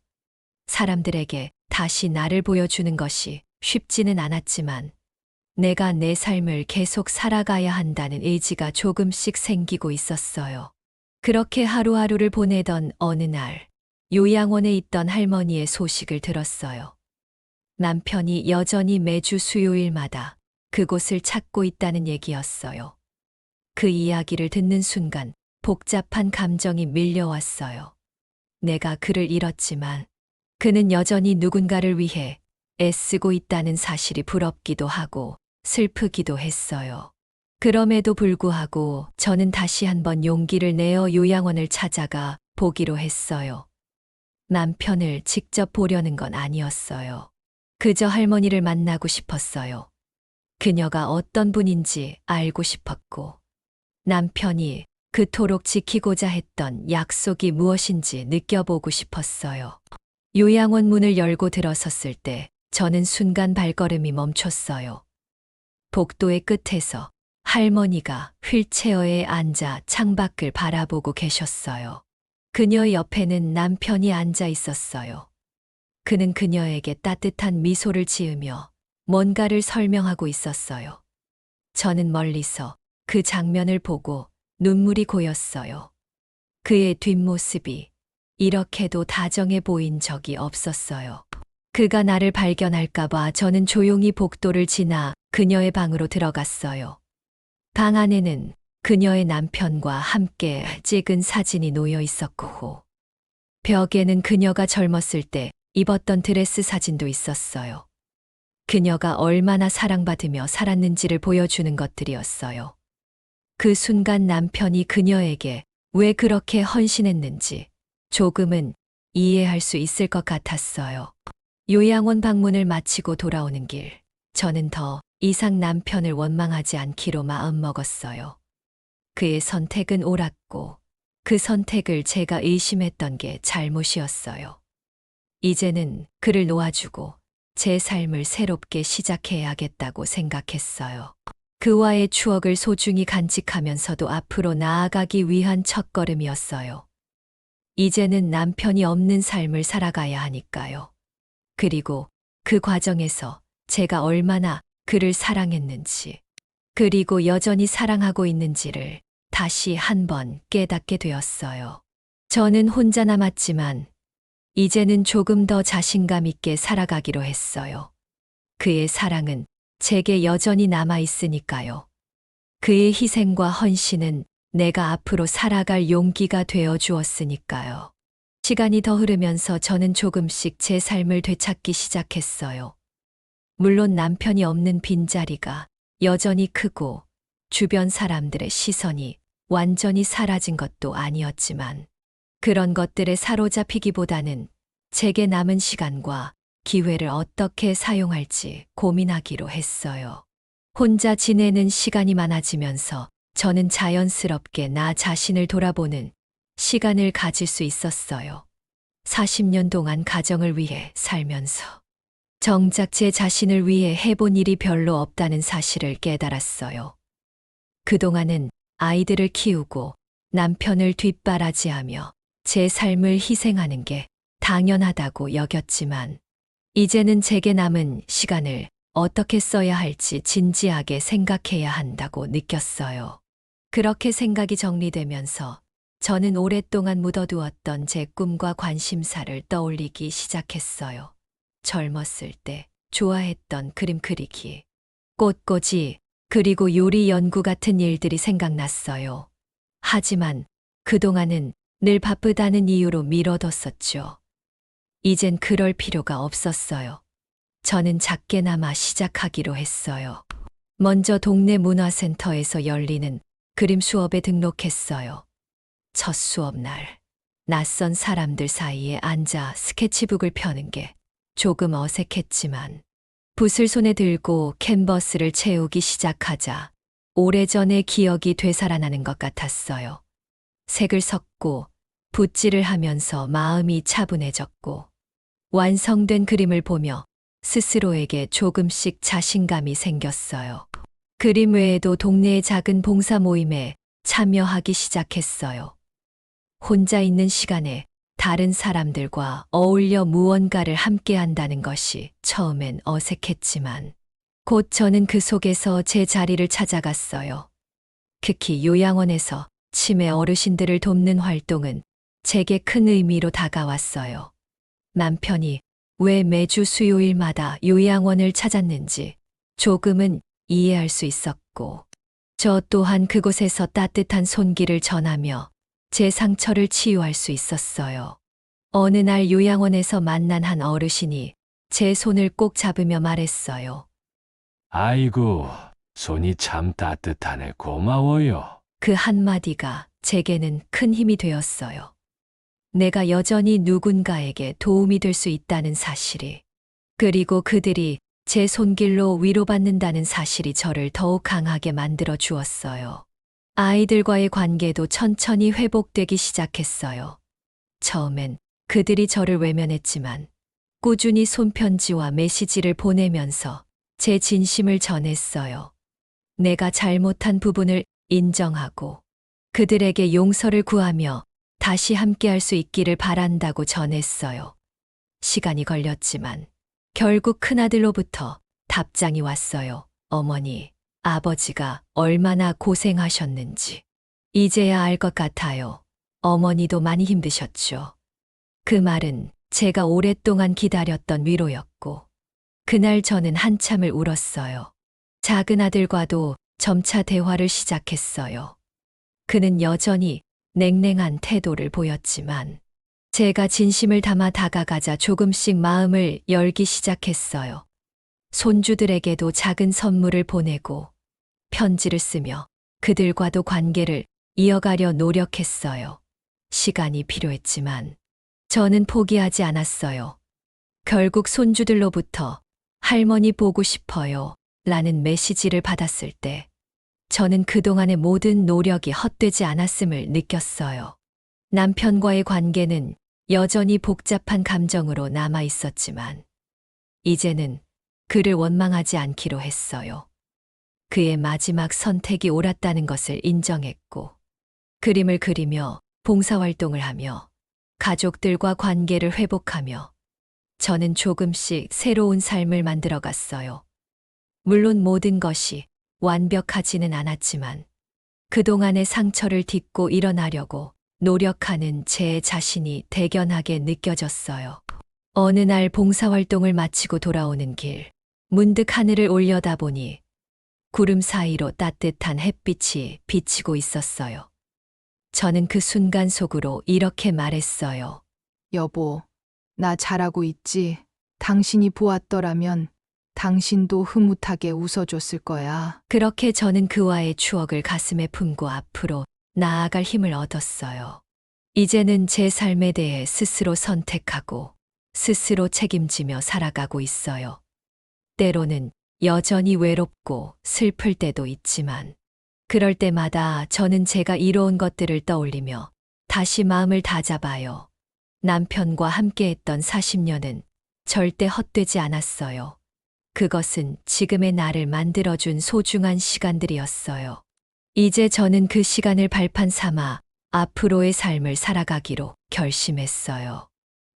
사람들에게 다시 나를 보여주는 것이 쉽지는 않았지만 내가 내 삶을 계속 살아가야 한다는 의지가 조금씩 생기고 있었어요. 그렇게 하루하루를 보내던 어느 날, 요양원에 있던 할머니의 소식을 들었어요. 남편이 여전히 매주 수요일마다 그곳을 찾고 있다는 얘기였어요. 그 이야기를 듣는 순간 복잡한 감정이 밀려왔어요. 내가 그를 잃었지만 그는 여전히 누군가를 위해 애쓰고 있다는 사실이 부럽기도 하고 슬프기도 했어요. 그럼에도 불구하고 저는 다시 한번 용기를 내어 요양원을 찾아가 보기로 했어요. 남편을 직접 보려는 건 아니었어요. 그저 할머니를 만나고 싶었어요. 그녀가 어떤 분인지 알고 싶었고, 남편이 그토록 지키고자 했던 약속이 무엇인지 느껴보고 싶었어요. 요양원 문을 열고 들어섰을 때 저는 순간 발걸음이 멈췄어요. 복도의 끝에서 할머니가 휠체어에 앉아 창밖을 바라보고 계셨어요. 그녀 옆에는 남편이 앉아 있었어요. 그는 그녀에게 따뜻한 미소를 지으며 뭔가를 설명하고 있었어요. 저는 멀리서 그 장면을 보고 눈물이 고였어요. 그의 뒷모습이 이렇게도 다정해 보인 적이 없었어요. 그가 나를 발견할까봐 저는 조용히 복도를 지나 그녀의 방으로 들어갔어요. 방 안에는 그녀의 남편과 함께 찍은 사진이 놓여 있었고, 벽에는 그녀가 젊었을 때 입었던 드레스 사진도 있었어요. 그녀가 얼마나 사랑받으며 살았는지를 보여주는 것들이었어요. 그 순간 남편이 그녀에게 왜 그렇게 헌신했는지 조금은 이해할 수 있을 것 같았어요. 요양원 방문을 마치고 돌아오는 길, 저는 더 이상 남편을 원망하지 않기로 마음먹었어요. 그의 선택은 옳았고 그 선택을 제가 의심했던 게 잘못이었어요. 이제는 그를 놓아주고 제 삶을 새롭게 시작해야겠다고 생각했어요. 그와의 추억을 소중히 간직하면서도 앞으로 나아가기 위한 첫걸음이었어요. 이제는 남편이 없는 삶을 살아가야 하니까요. 그리고 그 과정에서 제가 얼마나 그를 사랑했는지, 그리고 여전히 사랑하고 있는지를 다시 한번 깨닫게 되었어요. 저는 혼자 남았지만 이제는 조금 더 자신감 있게 살아가기로 했어요. 그의 사랑은 제게 여전히 남아 있으니까요. 그의 희생과 헌신은 내가 앞으로 살아갈 용기가 되어 주었으니까요. 시간이 더 흐르면서 저는 조금씩 제 삶을 되찾기 시작했어요. 물론 남편이 없는 빈자리가 여전히 크고 주변 사람들의 시선이 완전히 사라진 것도 아니었지만 그런 것들에 사로잡히기보다는 제게 남은 시간과 기회를 어떻게 사용할지 고민하기로 했어요. 혼자 지내는 시간이 많아지면서 저는 자연스럽게 나 자신을 돌아보는 시간을 가질 수 있었어요. 40년 동안 가정을 위해 살면서 정작 제 자신을 위해 해본 일이 별로 없다는 사실을 깨달았어요. 그동안은 아이들을 키우고 남편을 뒷바라지하며 제 삶을 희생하는 게 당연하다고 여겼지만 이제는 제게 남은 시간을 어떻게 써야 할지 진지하게 생각해야 한다고 느꼈어요. 그렇게 생각이 정리되면서 저는 오랫동안 묻어두었던 제 꿈과 관심사를 떠올리기 시작했어요. 젊었을 때 좋아했던 그림 그리기, 꽃꽂이, 그리고 요리 연구 같은 일들이 생각났어요. 하지만 그동안은 늘 바쁘다는 이유로 미뤄뒀었죠. 이젠 그럴 필요가 없었어요. 저는 작게나마 시작하기로 했어요. 먼저 동네 문화센터에서 열리는 그림 수업에 등록했어요. 첫 수업 날, 낯선 사람들 사이에 앉아 스케치북을 펴는 게 조금 어색했지만 붓을 손에 들고 캔버스를 채우기 시작하자 오래전의 기억이 되살아나는 것 같았어요. 색을 섞고 붓질을 하면서 마음이 차분해졌고 완성된 그림을 보며 스스로에게 조금씩 자신감이 생겼어요. 그림 외에도 동네의 작은 봉사 모임에 참여하기 시작했어요. 혼자 있는 시간에 다른 사람들과 어울려 무언가를 함께 한다는 것이 처음엔 어색했지만 곧 저는 그 속에서 제 자리를 찾아갔어요. 특히 요양원에서 치매 어르신들을 돕는 활동은 제게 큰 의미로 다가왔어요. 남편이 왜 매주 수요일마다 요양원을 찾았는지 조금은 이해할 수 있었고, 저 또한 그곳에서 따뜻한 손길을 전하며 제 상처를 치유할 수 있었어요. 어느 날 요양원에서 만난 한 어르신이 제 손을 꼭 잡으며 말했어요. 아이고, 손이 참 따뜻하네. 고마워요. 그 한마디가 제게는 큰 힘이 되었어요. 내가 여전히 누군가에게 도움이 될 수 있다는 사실이, 그리고 그들이 제 손길로 위로받는다는 사실이 저를 더욱 강하게 만들어 주었어요. 아이들과의 관계도 천천히 회복되기 시작했어요. 처음엔 그들이 저를 외면했지만 꾸준히 손편지와 메시지를 보내면서 제 진심을 전했어요. 내가 잘못한 부분을 인정하고 그들에게 용서를 구하며 다시 함께할 수 있기를 바란다고 전했어요. 시간이 걸렸지만 결국 큰아들로부터 답장이 왔어요. 어머니, 아버지가 얼마나 고생하셨는지. 이제야 알 것 같아요. 어머니도 많이 힘드셨죠. 그 말은 제가 오랫동안 기다렸던 위로였고, 그날 저는 한참을 울었어요. 작은 아들과도 점차 대화를 시작했어요. 그는 여전히 냉랭한 태도를 보였지만 제가 진심을 담아 다가가자 조금씩 마음을 열기 시작했어요. 손주들에게도 작은 선물을 보내고 편지를 쓰며 그들과도 관계를 이어가려 노력했어요. 시간이 필요했지만 저는 포기하지 않았어요. 결국 손주들로부터 할머니 보고 싶어요 라는 메시지를 받았을 때 저는 그동안의 모든 노력이 헛되지 않았음을 느꼈어요. 남편과의 관계는 여전히 복잡한 감정으로 남아 있었지만 이제는 그를 원망하지 않기로 했어요. 그의 마지막 선택이 옳았다는 것을 인정했고 그림을 그리며 봉사활동을 하며 가족들과 관계를 회복하며 저는 조금씩 새로운 삶을 만들어갔어요. 물론 모든 것이 완벽하지는 않았지만 그동안의 상처를 딛고 일어나려고 노력하는 제 자신이 대견하게 느껴졌어요. 어느 날 봉사활동을 마치고 돌아오는 길, 문득 하늘을 올려다보니 구름 사이로 따뜻한 햇빛이 비치고 있었어요. 저는 그 순간 속으로 이렇게 말했어요. 여보, 나 잘하고 있지? 당신이 보았더라면 당신도 흐뭇하게 웃어줬을 거야. 그렇게 저는 그와의 추억을 가슴에 품고 앞으로 나아갈 힘을 얻었어요. 이제는 제 삶에 대해 스스로 선택하고 스스로 책임지며 살아가고 있어요. 때로는 여전히 외롭고 슬플 때도 있지만 그럴 때마다 저는 제가 이뤄온 것들을 떠올리며 다시 마음을 다잡아요. 남편과 함께했던 40년은 절대 헛되지 않았어요. 그것은 지금의 나를 만들어준 소중한 시간들이었어요. 이제 저는 그 시간을 발판 삼아 앞으로의 삶을 살아가기로 결심했어요.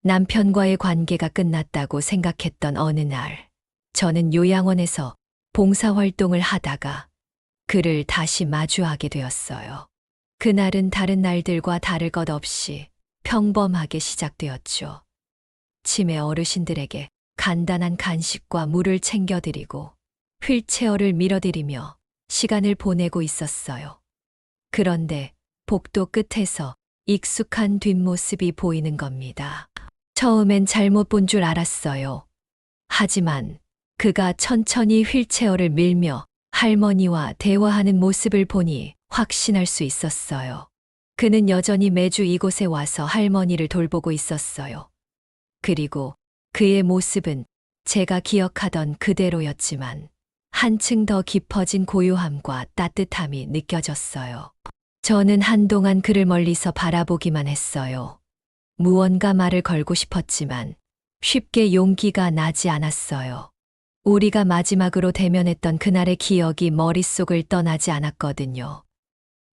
남편과의 관계가 끝났다고 생각했던 어느 날, 저는 요양원에서 봉사활동을 하다가 그를 다시 마주하게 되었어요. 그날은 다른 날들과 다를 것 없이 평범하게 시작되었죠. 치매 어르신들에게 간단한 간식과 물을 챙겨드리고 휠체어를 밀어드리며 시간을 보내고 있었어요. 그런데 복도 끝에서 익숙한 뒷모습이 보이는 겁니다. 처음엔 잘못 본 줄 알았어요. 하지만 그가 천천히 휠체어를 밀며 할머니와 대화하는 모습을 보니 확신할 수 있었어요. 그는 여전히 매주 이곳에 와서 할머니를 돌보고 있었어요. 그리고 그의 모습은 제가 기억하던 그대로였지만 한층 더 깊어진 고요함과 따뜻함이 느껴졌어요. 저는 한동안 그를 멀리서 바라보기만 했어요. 무언가 말을 걸고 싶었지만 쉽게 용기가 나지 않았어요. 우리가 마지막으로 대면했던 그날의 기억이 머릿속을 떠나지 않았거든요.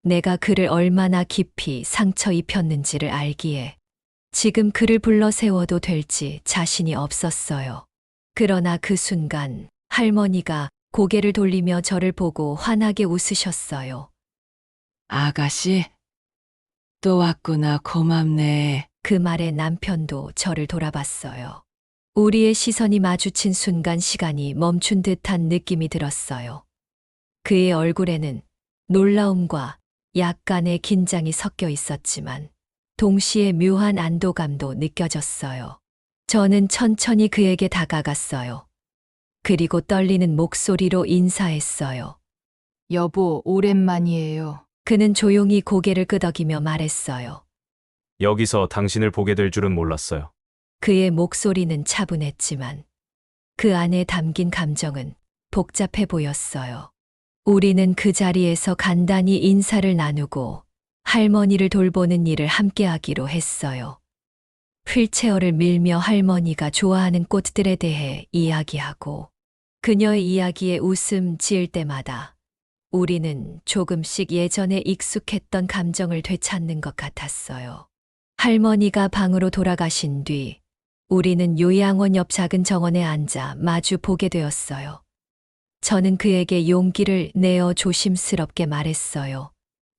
내가 그를 얼마나 깊이 상처 입혔는지를 알기에 지금 그를 불러 세워도 될지 자신이 없었어요. 그러나 그 순간 할머니가 고개를 돌리며 저를 보고 환하게 웃으셨어요. 아가씨, 또 왔구나. 고맙네. 그 말에 남편도 저를 돌아봤어요. 우리의 시선이 마주친 순간 시간이 멈춘 듯한 느낌이 들었어요. 그의 얼굴에는 놀라움과 약간의 긴장이 섞여 있었지만 동시에 묘한 안도감도 느껴졌어요. 저는 천천히 그에게 다가갔어요. 그리고 떨리는 목소리로 인사했어요. 여보, 오랜만이에요. 그는 조용히 고개를 끄덕이며 말했어요. 여기서 당신을 보게 될 줄은 몰랐어요. 그의 목소리는 차분했지만 그 안에 담긴 감정은 복잡해 보였어요. 우리는 그 자리에서 간단히 인사를 나누고 할머니를 돌보는 일을 함께 하기로 했어요. 휠체어를 밀며 할머니가 좋아하는 꽃들에 대해 이야기하고 그녀의 이야기에 웃음 지을 때마다 우리는 조금씩 예전에 익숙했던 감정을 되찾는 것 같았어요. 할머니가 방으로 돌아가신 뒤 우리는 요양원 옆 작은 정원에 앉아 마주 보게 되었어요. 저는 그에게 용기를 내어 조심스럽게 말했어요.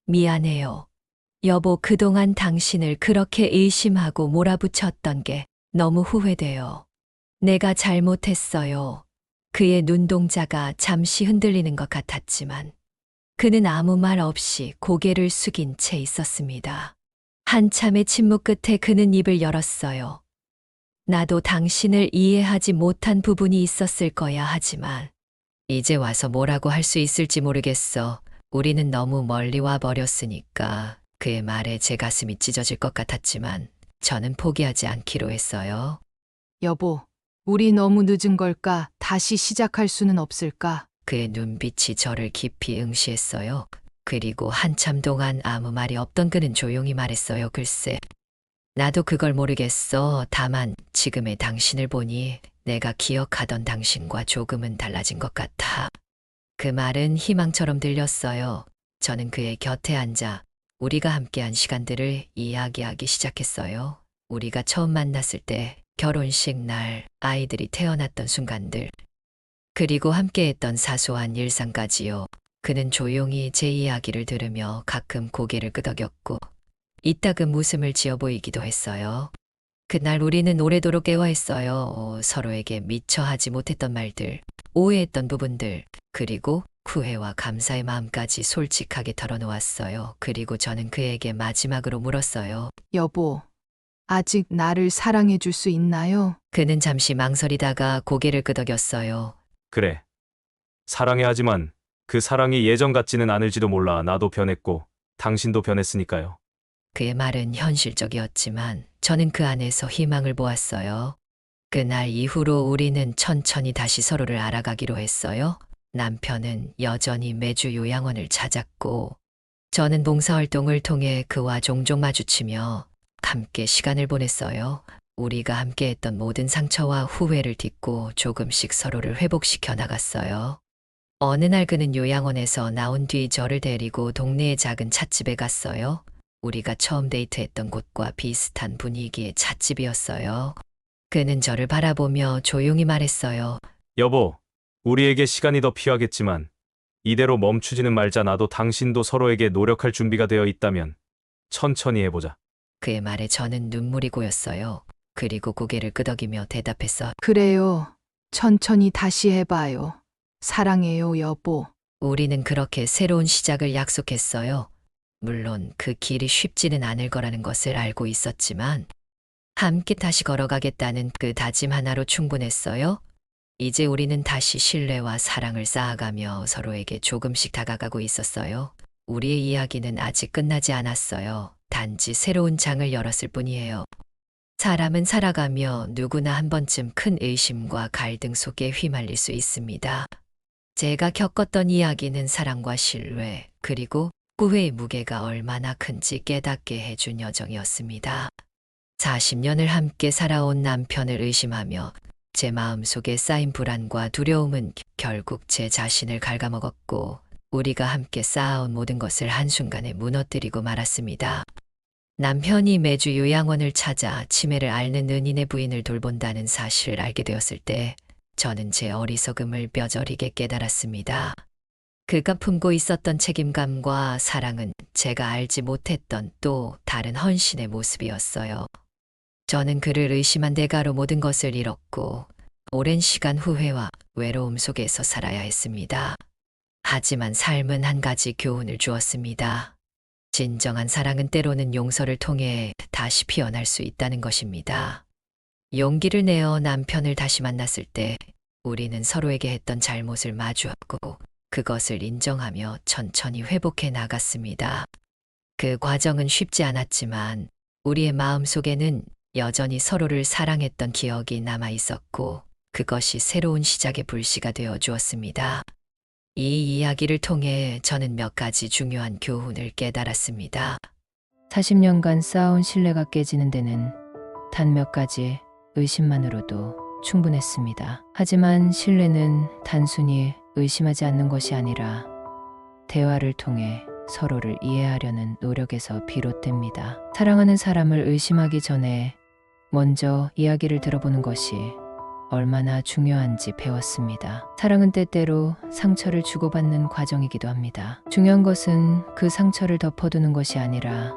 미안해요. 여보, 그동안 당신을 그렇게 의심하고 몰아붙였던 게 너무 후회돼요. 내가 잘못했어요. 그의 눈동자가 잠시 흔들리는 것 같았지만 그는 아무 말 없이 고개를 숙인 채 있었습니다. 한참의 침묵 끝에 그는 입을 열었어요. 나도 당신을 이해하지 못한 부분이 있었을 거야 하지만 이제 와서 뭐라고 할 수 있을지 모르겠어. 우리는 너무 멀리 와 버렸으니까. 그의 말에 제 가슴이 찢어질 것 같았지만 저는 포기하지 않기로 했어요. 여보, 우리 너무 늦은 걸까? 다시 시작할 수는 없을까? 그의 눈빛이 저를 깊이 응시했어요. 그리고 한참 동안 아무 말이 없던 그는 조용히 말했어요. 글쎄, 나도 그걸 모르겠어. 다만 지금의 당신을 보니 내가 기억하던 당신과 조금은 달라진 것 같아. 그 말은 희망처럼 들렸어요. 저는 그의 곁에 앉아 우리가 함께한 시간들을 이야기하기 시작했어요. 우리가 처음 만났을 때, 결혼식 날, 아이들이 태어났던 순간들, 그리고 함께했던 사소한 일상까지요. 그는 조용히 제 이야기를 들으며 가끔 고개를 끄덕였고 이따금 웃음을 지어 보이기도 했어요. 그날 우리는 오래도록 대화했어요. 서로에게 미처 하지 못했던 말들, 오해했던 부분들, 그리고 후회와 감사의 마음까지 솔직하게 털어놓았어요. 그리고 저는 그에게 마지막으로 물었어요. 여보, 아직 나를 사랑해 줄 수 있나요? 그는 잠시 망설이다가 고개를 끄덕였어요. 그래. 사랑해 하지만 그 사랑이 예전 같지는 않을지도 몰라. 나도 변했고 당신도 변했으니까요. 그의 말은 현실적이었지만 저는 그 안에서 희망을 보았어요. 그날 이후로 우리는 천천히 다시 서로를 알아가기로 했어요. 남편은 여전히 매주 요양원을 찾았고 저는 봉사활동을 통해 그와 종종 마주치며 함께 시간을 보냈어요. 우리가 함께했던 모든 상처와 후회를 딛고 조금씩 서로를 회복시켜 나갔어요. 어느 날 그는 요양원에서 나온 뒤 저를 데리고 동네의 작은 찻집에 갔어요. 우리가 처음 데이트했던 곳과 비슷한 분위기의 찻집이었어요. 그는 저를 바라보며 조용히 말했어요. 여보, 우리에게 시간이 더 필요하겠지만 이대로 멈추지는 말자. 나도 당신도 서로에게 노력할 준비가 되어 있다면 천천히 해보자. 그의 말에 저는 눈물이 고였어요. 그리고 고개를 끄덕이며 대답했어. 그래요. 천천히 다시 해봐요. 사랑해요, 여보. 우리는 그렇게 새로운 시작을 약속했어요. 물론 그 길이 쉽지는 않을 거라는 것을 알고 있었지만 함께 다시 걸어가겠다는 그 다짐 하나로 충분했어요. 이제 우리는 다시 신뢰와 사랑을 쌓아가며 서로에게 조금씩 다가가고 있었어요. 우리의 이야기는 아직 끝나지 않았어요. 단지 새로운 장을 열었을 뿐이에요. 사람은 살아가며 누구나 한 번쯤 큰 의심과 갈등 속에 휘말릴 수 있습니다. 제가 겪었던 이야기는 사랑과 신뢰, 그리고 후회의 무게가 얼마나 큰지 깨닫게 해준 여정이었습니다. 40년을 함께 살아온 남편을 의심하며 제 마음속에 쌓인 불안과 두려움은 결국 제 자신을 갉아먹었고 우리가 함께 쌓아온 모든 것을 한순간에 무너뜨리고 말았습니다. 남편이 매주 요양원을 찾아 치매를 앓는 은인의 부인을 돌본다는 사실을 알게 되었을 때 저는 제 어리석음을 뼈저리게 깨달았습니다. 그가 품고 있었던 책임감과 사랑은 제가 알지 못했던 또 다른 헌신의 모습이었어요. 저는 그를 의심한 대가로 모든 것을 잃었고 오랜 시간 후회와 외로움 속에서 살아야 했습니다. 하지만 삶은 한 가지 교훈을 주었습니다. 진정한 사랑은 때로는 용서를 통해 다시 피어날 수 있다는 것입니다. 용기를 내어 남편을 다시 만났을 때 우리는 서로에게 했던 잘못을 마주하고 그것을 인정하며 천천히 회복해 나갔습니다. 그 과정은 쉽지 않았지만 우리의 마음속에는 여전히 서로를 사랑했던 기억이 남아 있었고 그것이 새로운 시작의 불씨가 되어 주었습니다. 이 이야기를 통해 저는 몇 가지 중요한 교훈을 깨달았습니다. 40년간 쌓아온 신뢰가 깨지는 데는 단 몇 가지 의심만으로도 충분했습니다. 하지만 신뢰는 단순히 의심하지 않는 것이 아니라 대화를 통해 서로를 이해하려는 노력에서 비롯됩니다. 사랑하는 사람을 의심하기 전에 먼저 이야기를 들어보는 것이 얼마나 중요한지 배웠습니다. 사랑은 때때로 상처를 주고받는 과정이기도 합니다. 중요한 것은 그 상처를 덮어두는 것이 아니라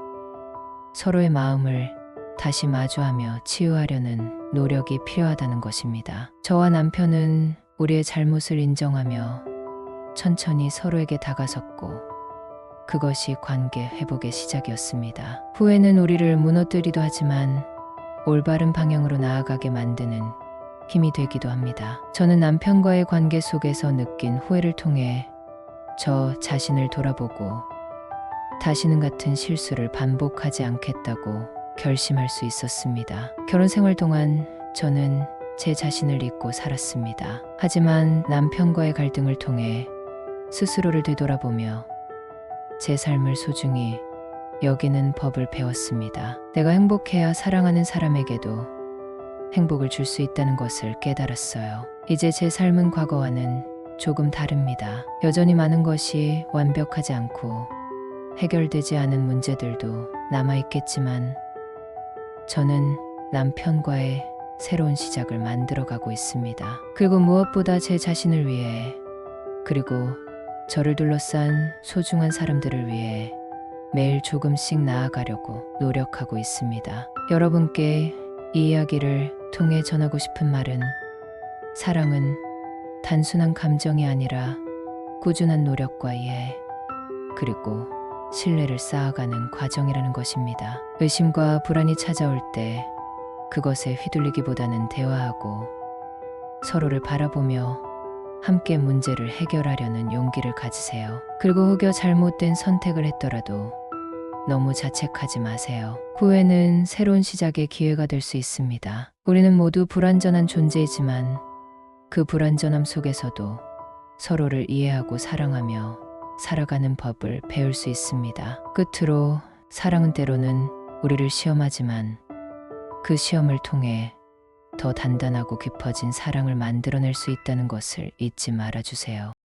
서로의 마음을 다시 마주하며 치유하려는 노력이 필요하다는 것입니다. 저와 남편은 우리의 잘못을 인정하며 천천히 서로에게 다가섰고 그것이 관계 회복의 시작이었습니다. 후회는 우리를 무너뜨리기도 하지만 올바른 방향으로 나아가게 만드는 힘이 되기도 합니다. 저는 남편과의 관계 속에서 느낀 후회를 통해 저 자신을 돌아보고 다시는 같은 실수를 반복하지 않겠다고 결심할 수 있었습니다. 결혼 생활 동안 저는 제 자신을 잊고 살았습니다. 하지만 남편과의 갈등을 통해 스스로를 되돌아보며 제 삶을 소중히 여기는 법을 배웠습니다. 내가 행복해야 사랑하는 사람에게도 행복을 줄 수 있다는 것을 깨달았어요. 이제 제 삶은 과거와는 조금 다릅니다. 여전히 많은 것이 완벽하지 않고 해결되지 않은 문제들도 남아있겠지만 저는 남편과의 새로운 시작을 만들어가고 있습니다. 그리고 무엇보다 제 자신을 위해 그리고 저를 둘러싼 소중한 사람들을 위해 매일 조금씩 나아가려고 노력하고 있습니다. 여러분께 이 이야기를 통해 전하고 싶은 말은 사랑은 단순한 감정이 아니라 꾸준한 노력과 이해 그리고 신뢰를 쌓아가는 과정이라는 것입니다. 의심과 불안이 찾아올 때 그것에 휘둘리기보다는 대화하고 서로를 바라보며 함께 문제를 해결하려는 용기를 가지세요. 그리고 혹여 잘못된 선택을 했더라도 너무 자책하지 마세요. 후회는 새로운 시작의 기회가 될 수 있습니다. 우리는 모두 불완전한 존재이지만 그 불완전함 속에서도 서로를 이해하고 사랑하며 살아가는 법을 배울 수 있습니다. 끝으로 사랑은 때로는 우리를 시험하지만 그 시험을 통해 더 단단하고 깊어진 사랑을 만들어낼 수 있다는 것을 잊지 말아주세요.